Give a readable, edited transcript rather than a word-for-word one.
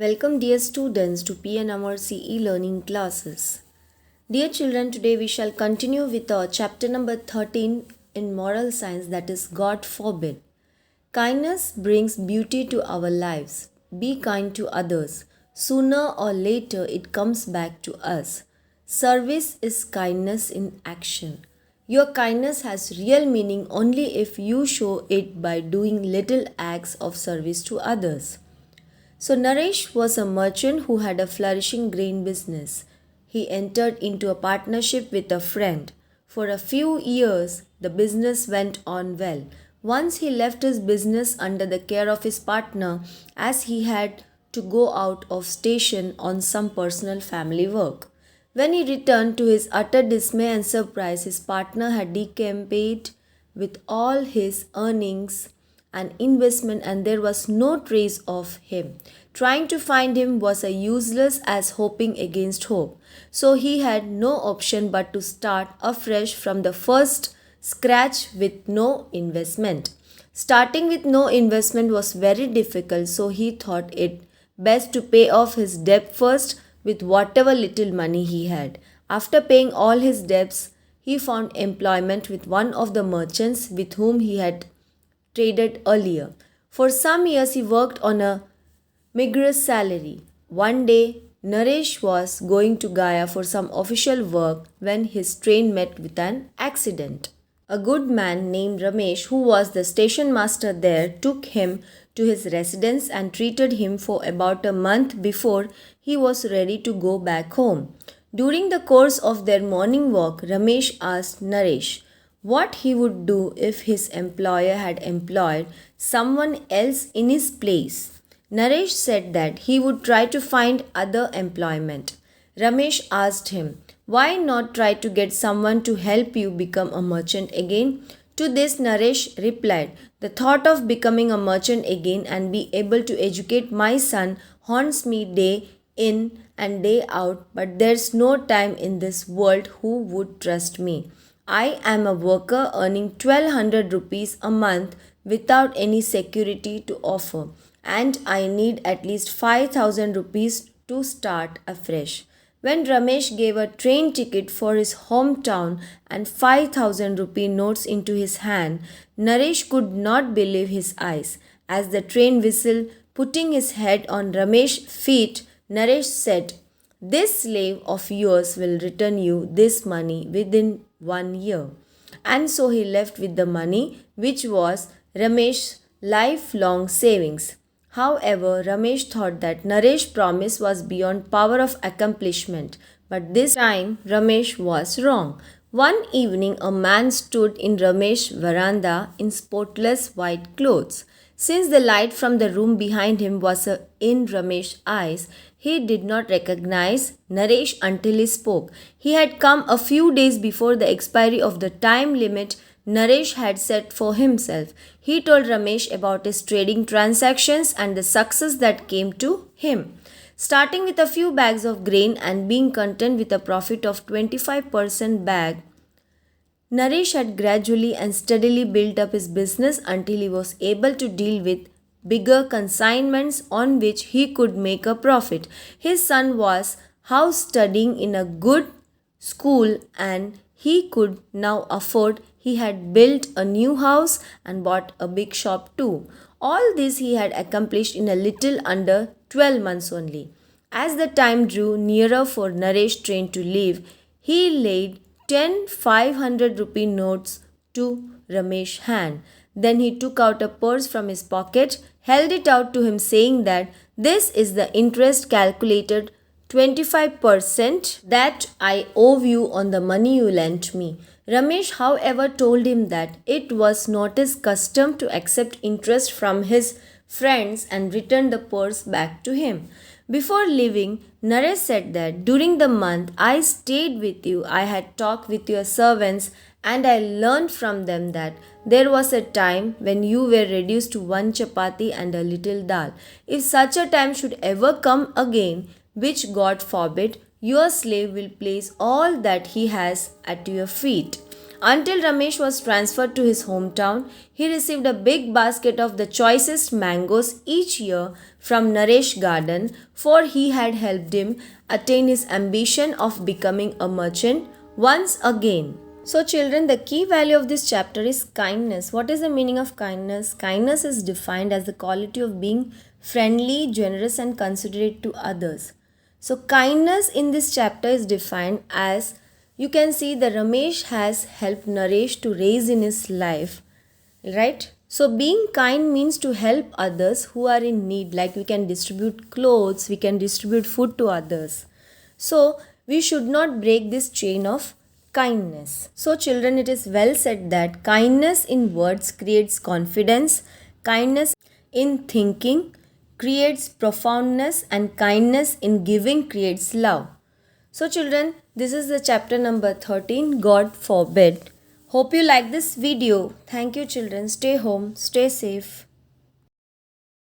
Welcome, dear students, to PNMR CE learning classes. Dear children, today we shall continue with our chapter number 13 in moral science, that is, God forbid. Kindness brings beauty to our lives. Be kind to others. Sooner or later, it comes back to us. Service is kindness in action. Your kindness has real meaning only if you show it by doing little acts of service to others. So, Naresh was a merchant who had a flourishing grain business. He entered into a partnership with a friend. For a few years, the business went on well. Once he left his business under the care of his partner as he had to go out of station on some personal family work. When he returned, to his utter dismay and surprise, his partner had decamped with all his earnings and investment, and there was no trace of him. Trying to find him was as useless as hoping against hope. So he had no option but to start afresh from the first scratch with no investment. Starting with no investment was very difficult, so he thought it best to pay off his debt first with whatever little money he had. After paying all his debts, he found employment with one of the merchants with whom he had traded earlier. For some years, he worked on a meager salary. One day, Naresh was going to Gaya for some official work when his train met with an accident. A good man named Ramesh, who was the station master there, took him to his residence and treated him for about a month before he was ready to go back home. During the course of their morning walk, Ramesh asked Naresh what he would do if his employer had employed someone else in his place. Naresh said that he would try to find other employment. Ramesh asked him, why not try to get someone to help you become a merchant again? To this, Naresh replied, the thought of becoming a merchant again and be able to educate my son haunts me day in and day out, but there's no time in this world who would trust me. I am a worker earning 1200 rupees a month without any security to offer, and I need at least 5000 rupees to start afresh. When Ramesh gave a train ticket for his hometown and 5000 rupee notes into his hand, Naresh could not believe his eyes. As the train whistled, putting his head on Ramesh's feet, Naresh said, this slave of yours will return you this money within 1 year. And so he left with the money, which was Ramesh's lifelong savings. However, Ramesh thought that Naresh's promise was beyond power of accomplishment, but this time Ramesh was wrong. One evening, a man stood in Ramesh's veranda in spotless white clothes. Since the light from the room behind him was in Ramesh's eyes, he did not recognize Naresh until he spoke. He had come a few days before the expiry of the time limit Naresh had set for himself. He told Ramesh about his trading transactions and the success that came to him. Starting with a few bags of grain and being content with a profit of 25% bag, Naresh had gradually and steadily built up his business until he was able to deal with bigger consignments on which he could make a profit. His son was house studying in a good school and he could now afford. He had built a new house and bought a big shop too. All this he had accomplished in a little under 12 months only. As the time drew nearer for Naresh train to leave, he laid 10 500 rupee notes to Ramesh's hand. Then he took out a purse from his pocket, held it out to him, saying that this is the interest calculated 25% that I owe you on the money you lent me. Ramesh, however, told him that it was not his custom to accept interest from his friends and return the purse back to him. Before leaving, Naresh said that during the month I stayed with you, I had talked with your servants and I learned from them that there was a time when you were reduced to one chapati and a little dal. If such a time should ever come again, which God forbid, your slave will place all that he has at your feet. Until Ramesh was transferred to his hometown, he received a big basket of the choicest mangoes each year from Naresh Garden, for he had helped him attain his ambition of becoming a merchant once again. So, children, the key value of this chapter is kindness. What is the meaning of kindness? Kindness is defined as the quality of being friendly, generous, and considerate to others. So, kindness in this chapter is defined as, you can see the Ramesh has helped Naresh to raise in his life, right? So, being kind means to help others who are in need, like we can distribute clothes, we can distribute food to others. So, we should not break this chain of kindness. So, children, it is well said that kindness in words creates confidence, kindness in thinking creates profoundness, and kindness in giving creates love. So, children, this is the chapter number 13, God forbid. Hope you like this video. Thank you, children. Stay home, stay safe.